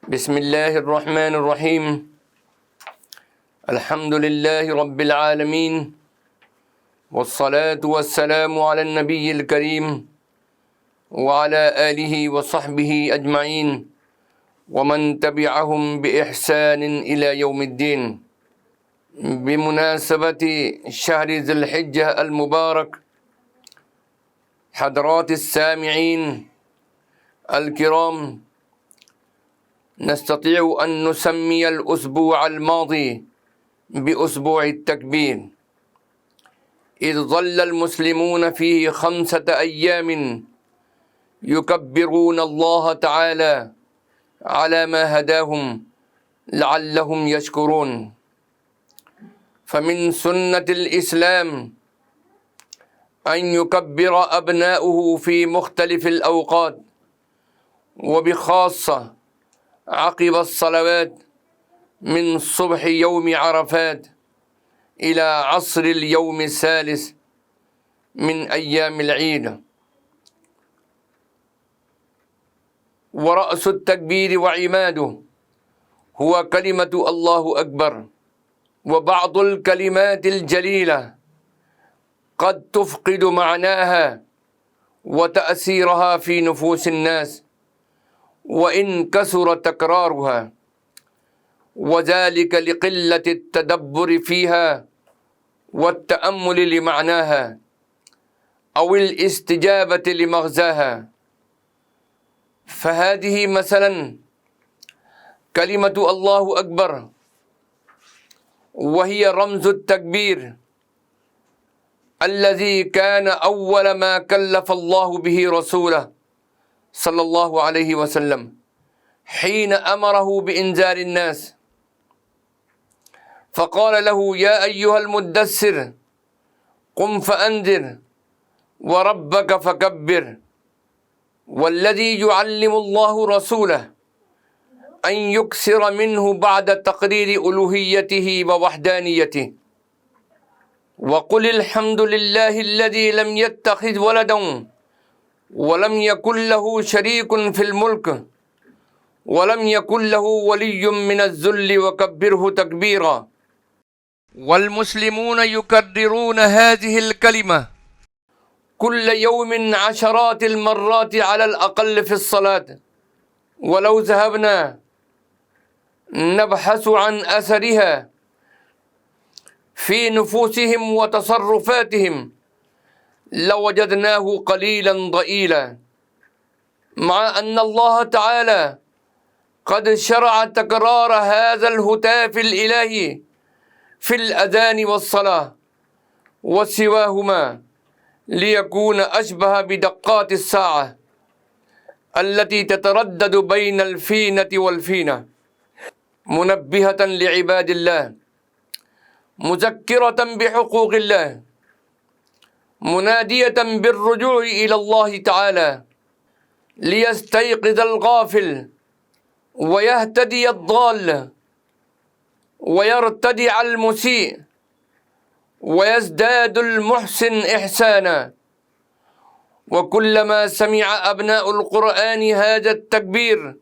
بسم الله الرحمن الرحيم. الحمد لله رب العالمين، والصلاة والسلام على النبي الكريم وعلى آله وصحبه أجمعين ومن تبعهم بإحسان إلى يوم الدين. بمناسبة شهر ذي الحجة المبارك، حضرات السامعين الكرام، نستطيع أن نسمي الأسبوع الماضي بأسبوع التكبير، إذ ظل المسلمون فيه 5 أيام يكبرون الله تعالى على ما هداهم لعلهم يشكرون. فمن سنة الإسلام أن يكبر أبناؤه في مختلف الأوقات، وبخاصة عقب الصلوات من صبح يوم عرفات إلى عصر اليوم الثالث من أيام العيد. ورأس التكبير وعماده هو كلمة الله أكبر. وبعض الكلمات الجليلة قد تفقد معناها وتأثيرها في نفوس الناس وإن كثر تكرارها، وذلك لقلة التدبر فيها والتأمل لمعناها أو الاستجابة لمغزاها. فهذه مثلا كلمة الله أكبر، وهي رمز التكبير الذي كان أول ما كلف الله به رسوله صلى الله عليه وسلم حين أمره بإنذار الناس، فقال له: يا أيها المدثر قم فأنذر وربك فكبر. والذي يعلم الله رسوله أن يكثر منه بعد تقرير ألوهيته ووحدانيته. وقل الحمد لله الذي لم يتخذ ولدا ولم يكن له شريك في الملك ولم يكن له ولي من الذل وكبره تكبيرا. والمسلمون يكررون هذه الكلمة كل يوم 10 المرات على الأقل في الصلاة. ولو ذهبنا نبحث عن أثرها في نفوسهم وتصرفاتهم لوجدناه قليلا ضئيلا، مع أن الله تعالى قد شرع تكرار هذا الهتاف الإلهي في الأذان والصلاة وسواهما ليكون أشبه بدقات الساعة التي تتردد بين الفينة والفينة، منبهة لعباد الله، مذكرة بحقوق الله، منادية بالرجوع إلى الله تعالى ليستيقظ الغافل ويهتدي الضال ويرتدع المسيء ويزداد المحسن إحسانا. وكلما سمع أبناء القرآن هذا التكبير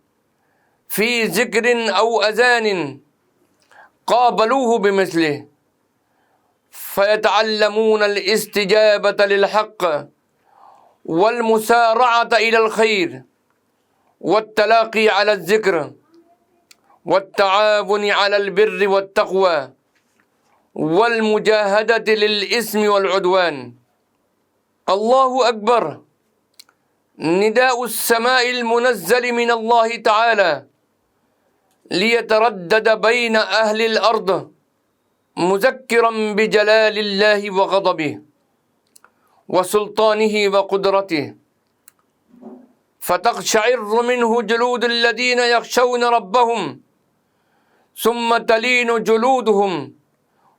في ذكر أو أذان قابلوه بمثله، فيتعلمون الاستجابة للحق والمسارعة إلى الخير والتلاقي على الذكر والتعاون على البر والتقوى والمجاهدة للإثم والعدوان. الله أكبر نداء السماء المنزل من الله تعالى ليتردد بين أهل الأرض، مذكرا بجلال الله وغضبه وسلطانه وقدرته، فتقشعر منه جلود الذين يخشون ربهم، ثم تلين جلودهم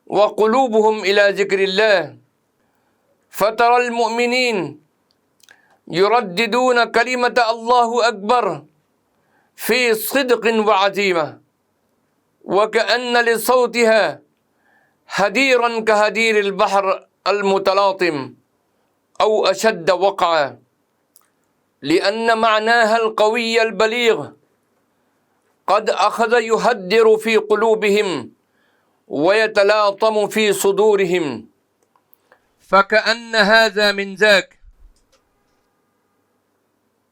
وقلوبهم إلى ذكر الله، فترى المؤمنين يرددون كلمة الله أكبر في صدق وعزيمة، وكأن لصوتها هديرا كهدير البحر المتلاطم أو أشد وقعا، لأن معناها القوي البليغ قد أخذ يهدر في قلوبهم ويتلاطم في صدورهم، فكأن هذا من ذاك،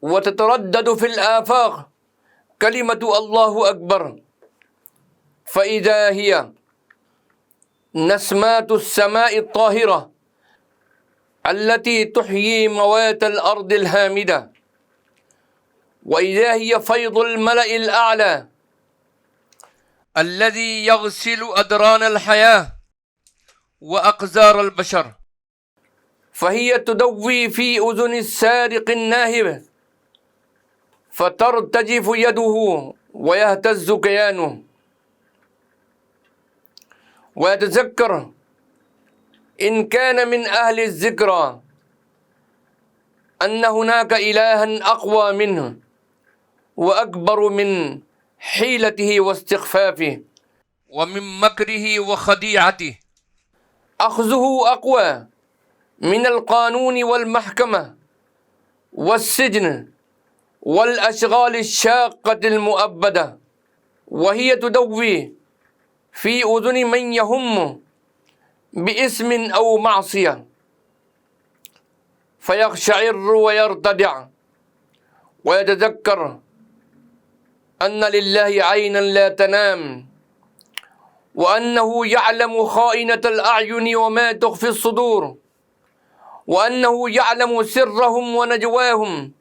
وتتردد في الآفاق كلمة الله أكبر، فإذا هي نسمات السماء الطاهرة التي تحيي موات الأرض الهامدة، وإذا هي فيض الملأ الأعلى الذي يغسل أدران الحياة وأقذار البشر، فهي تدوي في أذن السارق الناهب فترتجف يده ويهتز كيانه، ويتذكر إن كان من أهل الذكرى أن هناك إلها أقوى منه وأكبر من حيلته واستخفافه ومن مكره وخديعته. أخذه أقوى من القانون والمحكمة والسجن والأشغال الشاقة المؤبدة، وهي تدوي في أذن من يهم باسم أو معصية فيقشعر ويرتدع ويتذكر أن لله عينا لا تنام، وأنه يعلم خائنة الأعين وما تخفي الصدور، وأنه يعلم سرهم ونجواهم،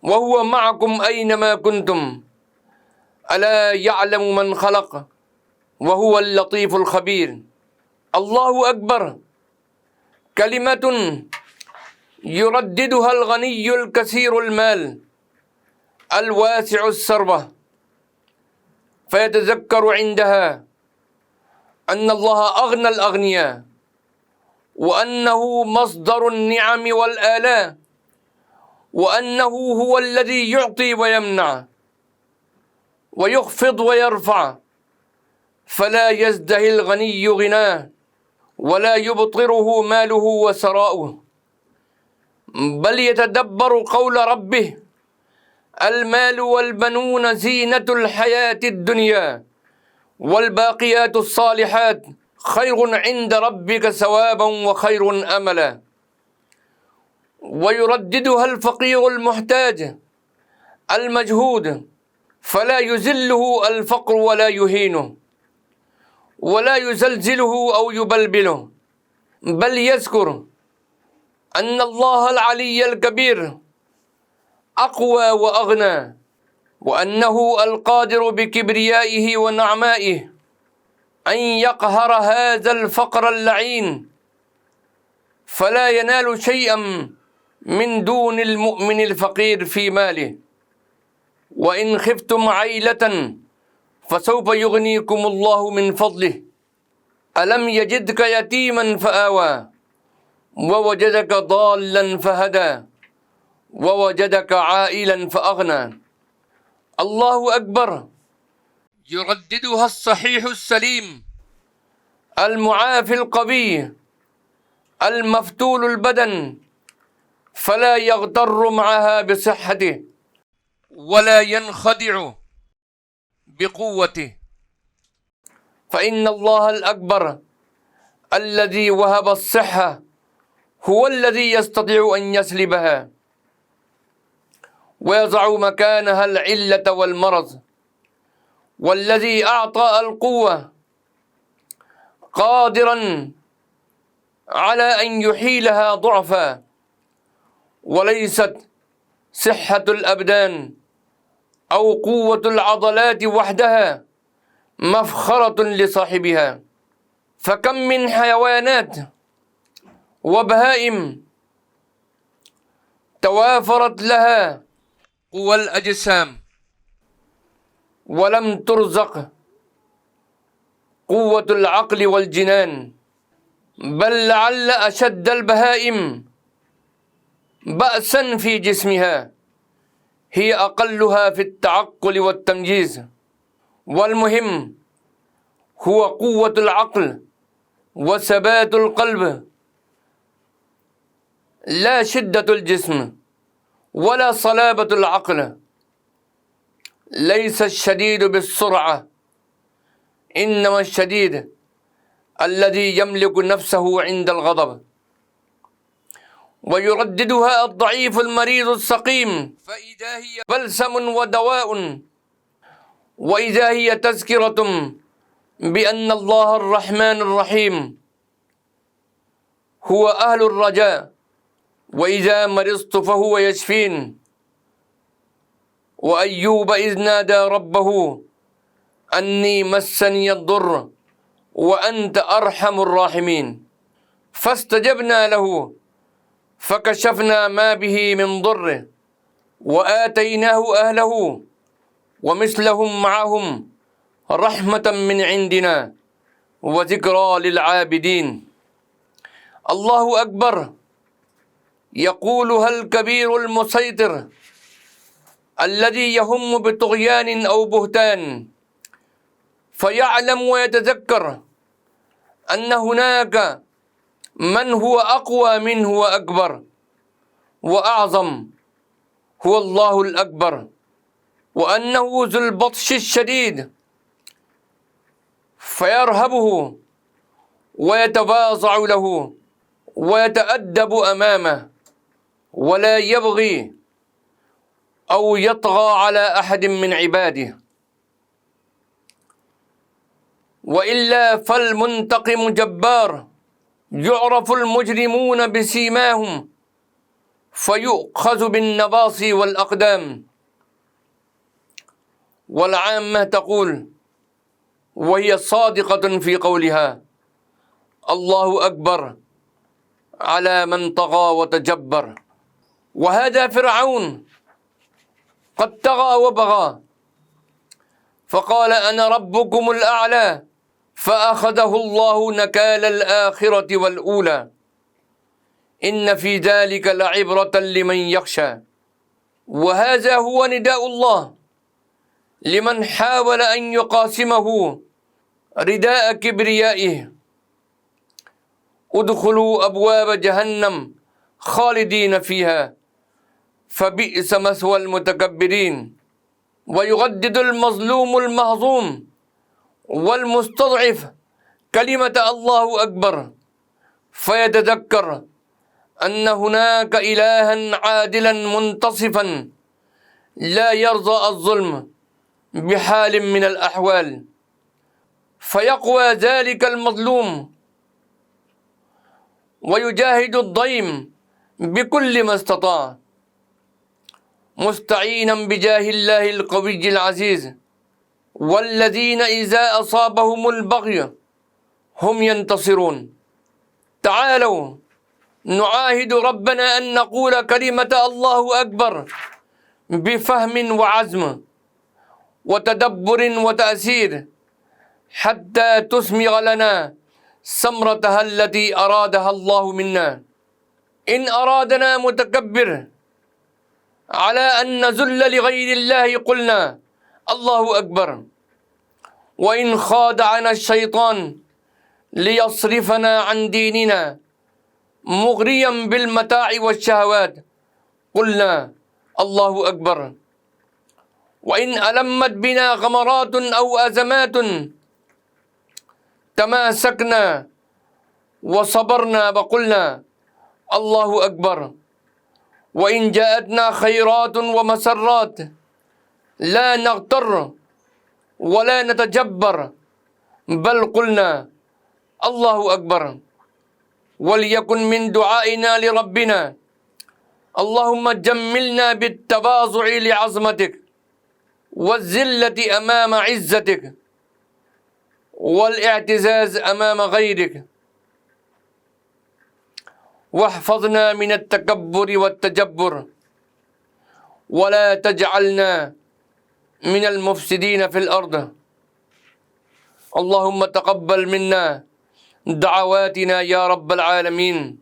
وهو معكم أينما كنتم، ألا يعلم من خلق وهو اللطيف الخبير. الله أكبر كلمة يرددها الغني الكثير المال الواسع الثروة، فيتذكر عندها أن الله أغنى الأغنياء، وأنه مصدر النعم والآلاء، وأنه هو الذي يعطي ويمنع ويخفض ويرفع، فلا يزدهي الغني غناه ولا يبطره ماله وثراؤه، بل يتدبر قول ربه: المال والبنون زينة الحياة الدنيا والباقيات الصالحات خير عند ربك ثوابا وخير أملا. ويرددها الفقير المحتاج المجهود، فلا يذله الفقر ولا يهينه ولا يزلزله أو يبلبله، بل يذكر أن الله العلي الكبير أقوى وأغنى، وأنه القادر بكبريائه ونعمائه أن يقهر هذا الفقر اللعين، فلا ينال شيئا من دون المؤمن الفقير في ماله. وإن خفتم عيلة فسوف يغنيكم الله من فضله، ألم يجدك يتيما فآوى ووجدك ضالا فهدى ووجدك عائلا فأغنى. الله أكبر يرددها الصحيح السليم المعافي القوي المفتول البدن، فلا يغتر معها بصحته ولا ينخدع بقوته، فإن الله الأكبر الذي وهب الصحة هو الذي يستطيع أن يسلبها ويضع مكانها العلة والمرض، والذي أعطى القوة قادرا على أن يحيلها ضعفا، وليست صحة الأبدان أو قوة العضلات وحدها مفخرة لصاحبها. فكم من حيوانات وبهائم توافرت لها قوى الأجسام ولم ترزق قوة العقل والجنان، بل لعل أشد البهائم بأسا في جسمها هي أقلها في التعقل والتمييز، والمهم هو قوة العقل وثبات القلب، لا شدة الجسم ولا صلابة العقل. ليس الشديد بالسرعة، إنما الشديد الذي يملك نفسه عند الغضب. ويرددها الضعيف المريض السقيم، فإذا هي بلسم ودواء، وإذا هي تذكرة بأن الله الرحمن الرحيم هو أهل الرجاء، وإذا مرضت فهو يشفين. وأيوب إذ نادى ربه أني مسني الضر وأنت أرحم الراحمين، فاستجبنا له فكشفنا ما به من ضر وآتيناه أهله ومثلهم معهم رحمة من عندنا وذكرى للعابدين. الله أكبر، يقولها الكبير المسيطر الذي يهم بطغيان أو بهتان، فيعلم ويتذكر أن هناك من هو أقوى منه وأكبر وأعظم، هو الله الأكبر، وأنه ذو البطش الشديد، فيرهبه ويتواضع له ويتأدب أمامه، ولا يبغي أو يطغى على أحد من عباده. وإلا فالمنتقم جبار، يعرف المجرمون بسيماهم فيؤخذ بالنواصي والأقدام. والعامة تقول وهي صادقة في قولها: الله أكبر على من طغى وتجبر. وهذا فرعون قد طغى وبغى، فقال أنا ربكم الأعلى، فأخذه الله نكال الآخرة والأولى، إن في ذلك لعبرة لمن يخشى. وهذا هو نداء الله لمن حاول أن يقاسمه رداء كبريائه: ادخلوا أبواب جهنم خالدين فيها فبئس مثوى المتكبرين. ويغدد المظلوم المهضوم والمستضعف كلمة الله أكبر، فيتذكر أن هناك إلها عادلا منتصفا لا يرضى الظلم بحال من الأحوال، فيقوى ذلك المظلوم ويجاهد الضيم بكل ما استطاع، مستعينا بجاه الله القوي العزيز. والذين إذا أصابهم البغي هم ينتصرون. تعالوا نعاهد ربنا أن نقول كلمة الله أكبر بفهم وعزم وتدبر وتأثير، حتى تسمغ لنا ثمرتها التي أرادها الله منا. إن أرادنا متكبر على أن نذل لغير الله قلنا الله أكبر، وإن خادعنا الشيطان ليصرفنا عن ديننا مغريا بالمتاع والشهوات قلنا الله أكبر، وإن ألمت بنا غمرات أو أزمات تماسكنا وصبرنا وقلنا الله أكبر، وإن جاءتنا خيرات ومسرات لا نغتر ولا نتجبر بل قلنا الله أكبر. وليكن من دعائنا لربنا: اللهم جملنا بالتواضع لعظمتك والذلة أمام عزتك والاعتزاز أمام غيرك، واحفظنا من التكبر والتجبر، ولا تجعلنا من المفسدين في الأرض. اللهم تقبل منا دعواتنا يا رب العالمين،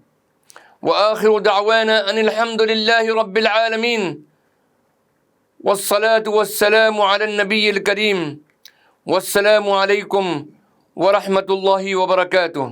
وآخر دعوانا أن الحمد لله رب العالمين، والصلاة والسلام على النبي الكريم، والسلام عليكم ورحمة الله وبركاته.